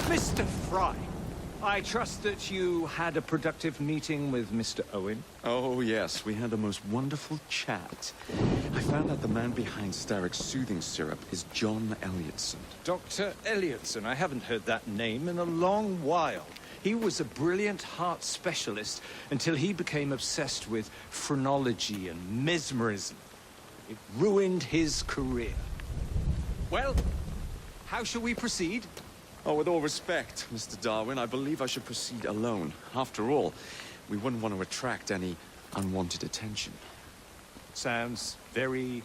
Mr. Fry, I trust that you had a productive meeting with Mr. Owen? Oh, yes. We had the most wonderful chat. I found out the man behind Starrick's soothing syrup is John Elliotson. Dr. Elliotson, I haven't heard that name in a long while. He was a brilliant heart specialist until he became obsessed with phrenology and mesmerism. It ruined his career. Well, how shall we proceed? Oh, with all respect, Mr. Darwin, I believe I should proceed alone. After all, we wouldn't want to attract any unwanted attention. Sounds very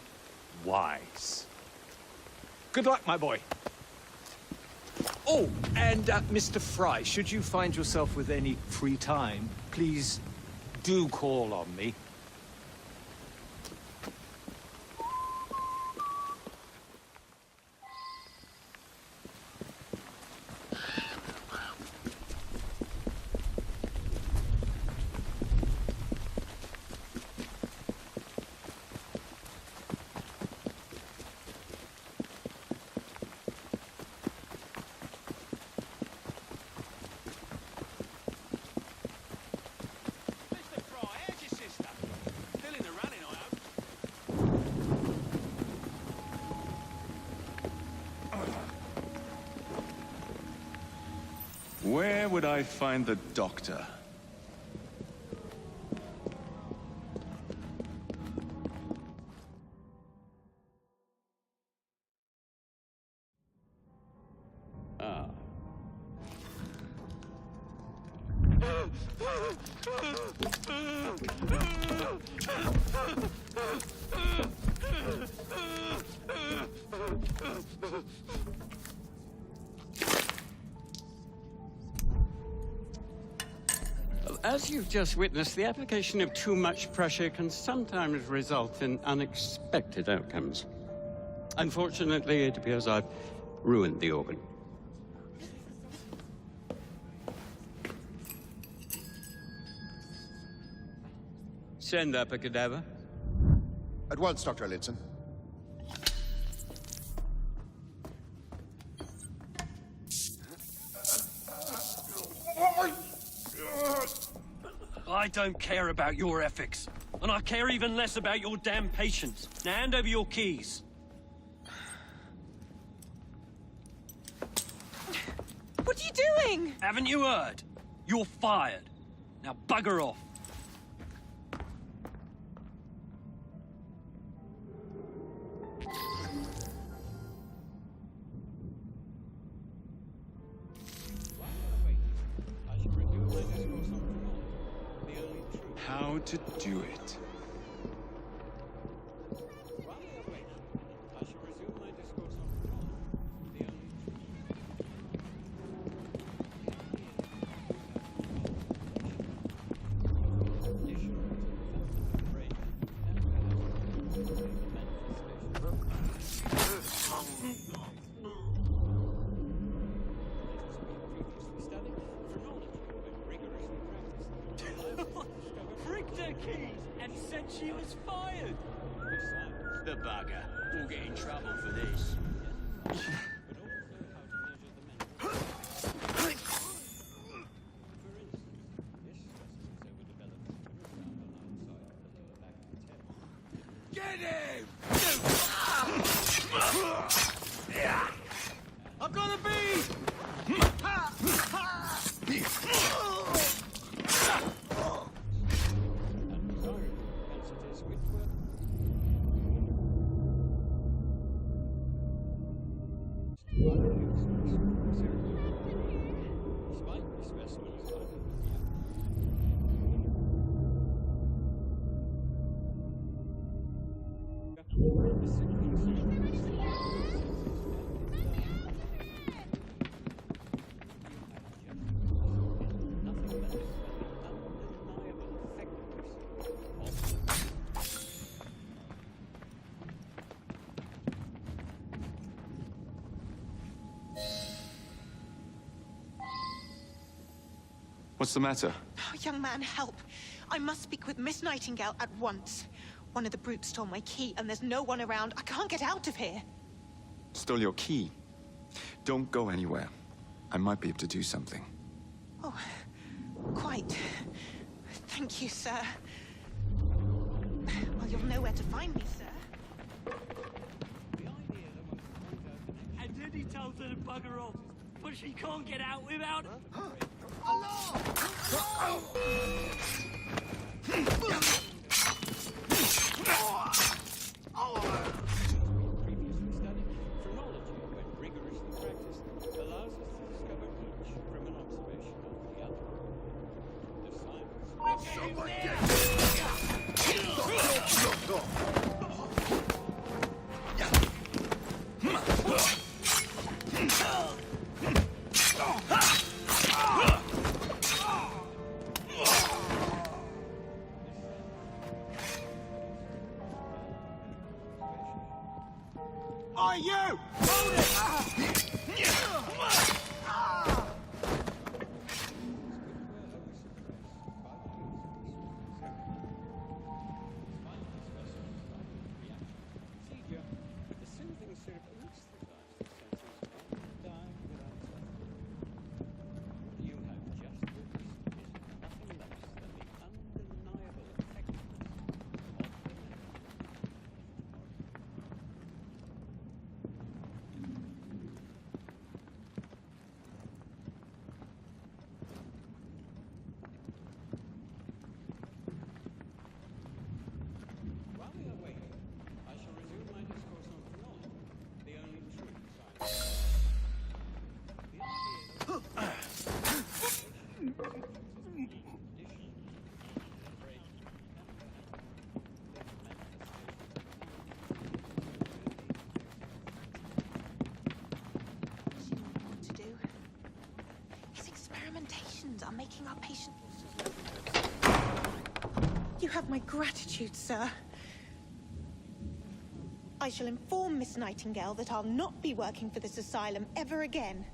wise. Good luck, my boy. Oh, and Mr. Fry, should you find yourself with any free time, please do call on me. Where would I find the doctor? Ah. As you've just witnessed, the application of too much pressure can sometimes result in unexpected outcomes. Unfortunately, it appears I've ruined the organ. Send up a cadaver. At once, Dr. Elliotson. I don't care about your ethics. And I care even less about your damn patience. Now hand over your keys. What are you doing? Haven't you heard? You're fired. Now bugger off. How to do it. And said she was fired. The bugger. We'll get in trouble for this. Get him! I'm gonna be! What's the matter? Oh, young man, help. I must speak with Miss Nightingale at once. One of the brutes stole my key, and there's no one around. I can't get out of here. Stole your key? Don't go anywhere. I might be able to do something. Oh, quite. Thank you, sir. Well, you'll know where to find me, sir. And then he tells her to bugger off, but she can't get out without it. Previously studied, chronology, when rigorously practiced, allows us to discover each from an observation of the other. The science. Are you? Hold it! Are making our patient... You have my gratitude, sir. I shall inform Miss Nightingale that I'll not be working for this asylum ever again.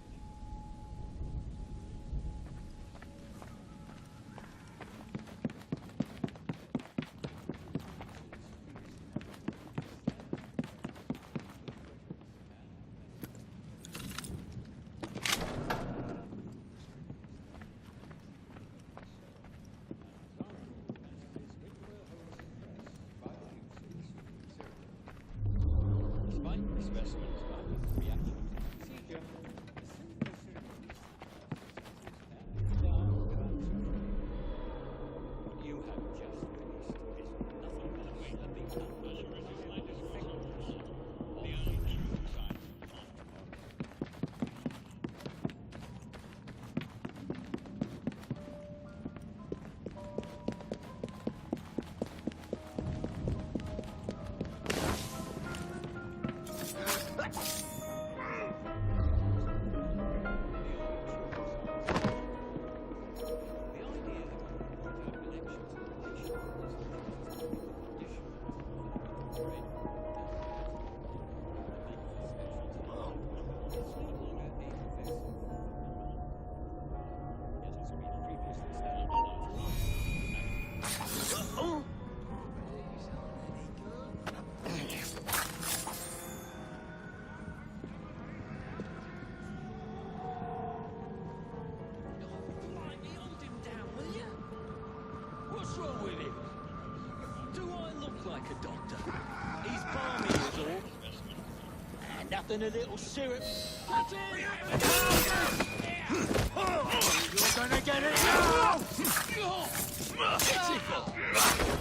Like a doctor. He's balmy as all. And nothing a little syrup. That's it! You're gonna get it now!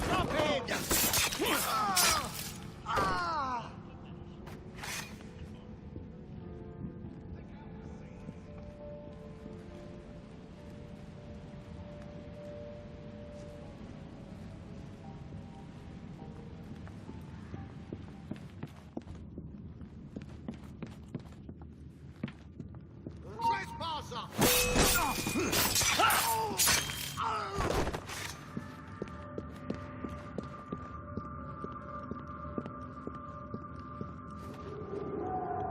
Stop him!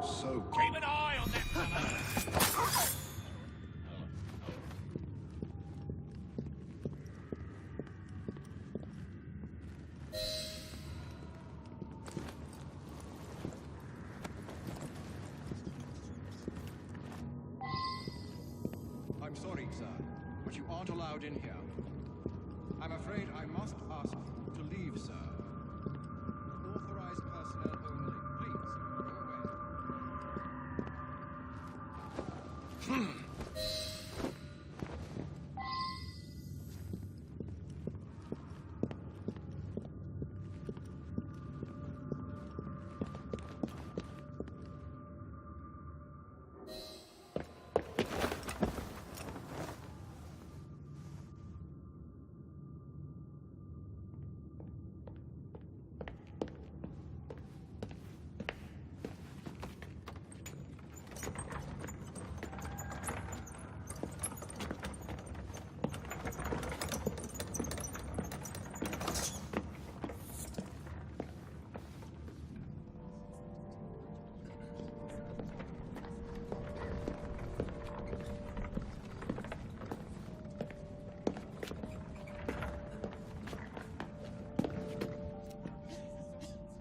So Keep an eye on that fella! sorry, sir, but you aren't allowed in here. I'm afraid I must ask you to leave, sir. Authorized personnel only. Please, go away.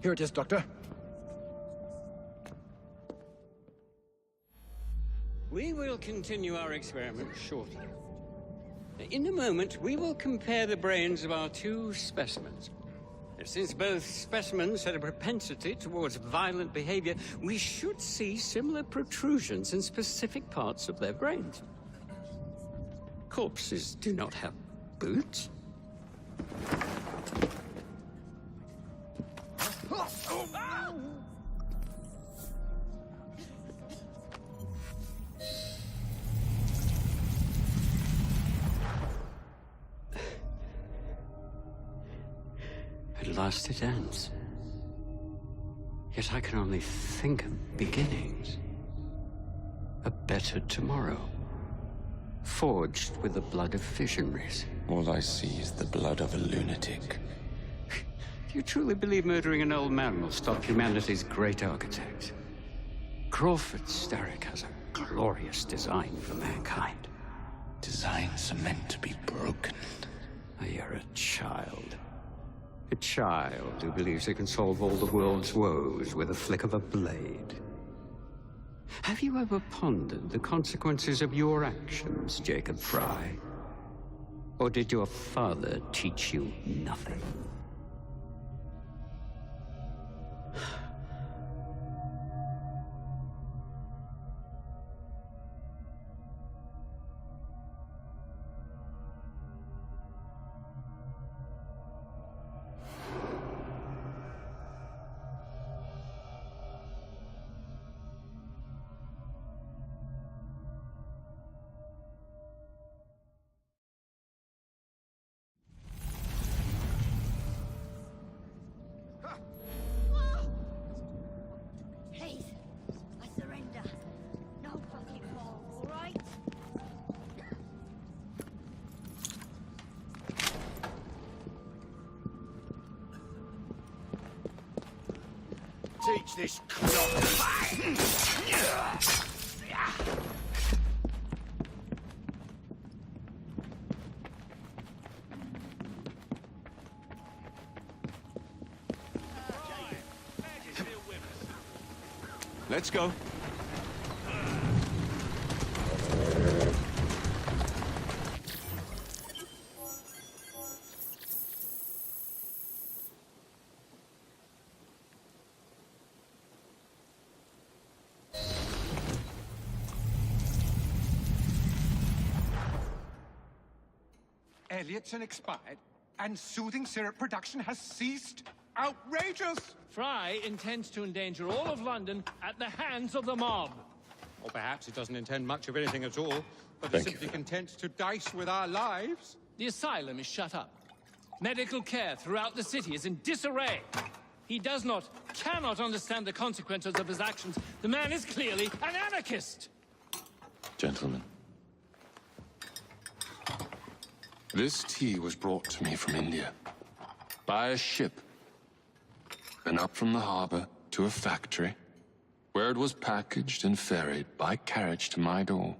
Here it is, Doctor. We will continue our experiment shortly. In a moment, we will compare the brains of our two specimens. Since both specimens had a propensity towards violent behavior, we should see similar protrusions in specific parts of their brains. Corpses do not have boots. At last it ends. Yet I can only think of beginnings. A better tomorrow. Forged with the blood of visionaries. All I see is the blood of a lunatic. Do you truly believe murdering an old man will stop humanity's great architect? Crawford Starrick has a glorious design for mankind. Designs are meant to be broken. Oh, you're a child. A child who believes he can solve all the world's woes with a flick of a blade. Have you ever pondered the consequences of your actions, Jacob Fry? Or did your father teach you nothing? Please, I surrender. No fucking more, all right? Teach this clock. Let's go. Elliotson expired, and soothing syrup production has ceased? Outrageous! Fry intends to endanger all of London at the hands of the mob. Or perhaps it doesn't intend much of anything at all, but is simply content to dice with our lives. The asylum is shut up. Medical care throughout the city is in disarray. He cannot understand the consequences of his actions. The man is clearly an anarchist! Gentlemen. This tea was brought to me from India. By a ship. And up from the harbor to a factory, where it was packaged and ferried by carriage to my door.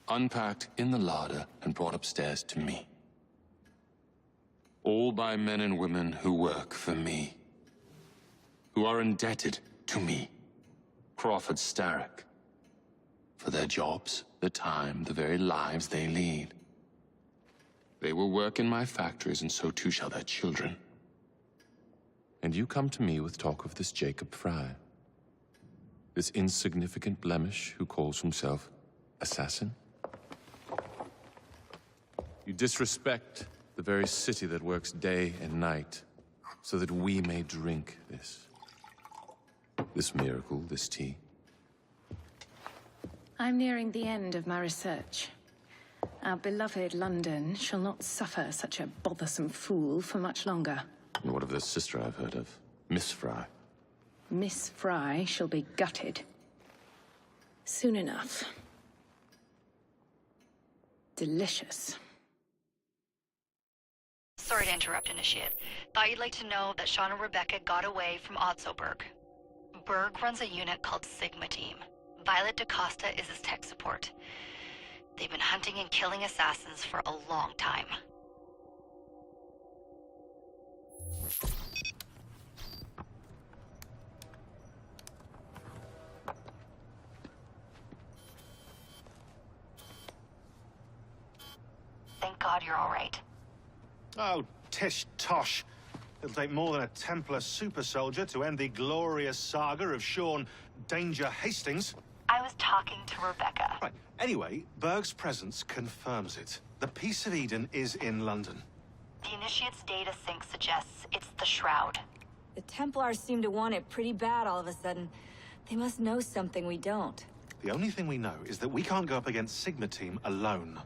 Unpacked in the larder and brought upstairs to me. All by men and women who work for me. Who are indebted to me, Crawford Starrick. for their jobs, the time, the very lives they lead. They will work in my factories, and so too shall their children. And you come to me with talk of this Jacob Fry, this insignificant blemish who calls himself assassin? You disrespect the very city that works day and night so that we may drink this miracle, this tea. I'm nearing the end of my research. Our beloved London shall not suffer such a bothersome fool for much longer. And what of this sister I've heard of, Miss Fry? Miss Fry shall be gutted. Soon enough. Delicious. Sorry to interrupt, Initiate. Thought you'd like to know that Sean and Rebecca got away from Otzoberg. Berg runs a unit called Sigma Team. Violet DaCosta is his tech support. They've been hunting and killing assassins for a long time. Thank God you're all right. Oh, tish tosh. It'll take more than a Templar super soldier to end the glorious saga of Sean Danger Hastings. I was talking to Rebecca. Right. Anyway, Berg's presence confirms it. The Peace of Eden is in London. The Initiate's data sync suggests it's the Shroud. The Templars seem to want it pretty bad all of a sudden. They must know something we don't. The only thing we know is that we can't go up against Sigma Team alone.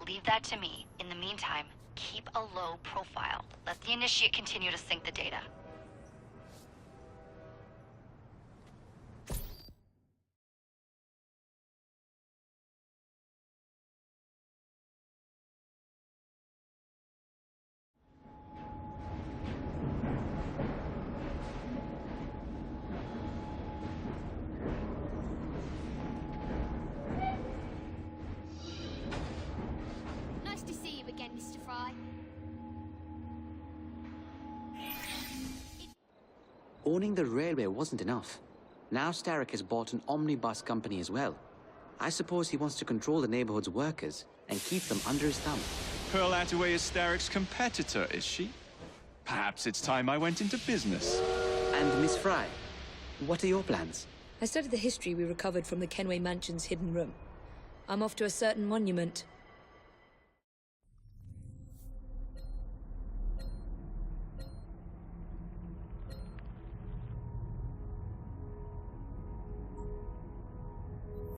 Leave that to me. In the meantime, keep a low profile. Let the Initiate continue to sync the data. Nice to see you again, Mr. Fry. Owning the railway wasn't enough. Now Starrick has bought an omnibus company as well. I suppose he wants to control the neighborhood's workers and keep them under his thumb. Pearl Attaway is Starrick's competitor, is she? Perhaps it's time I went into business. And Miss Fry, what are your plans? I studied the history we recovered from the Kenway Mansion's hidden room. I'm off to a certain monument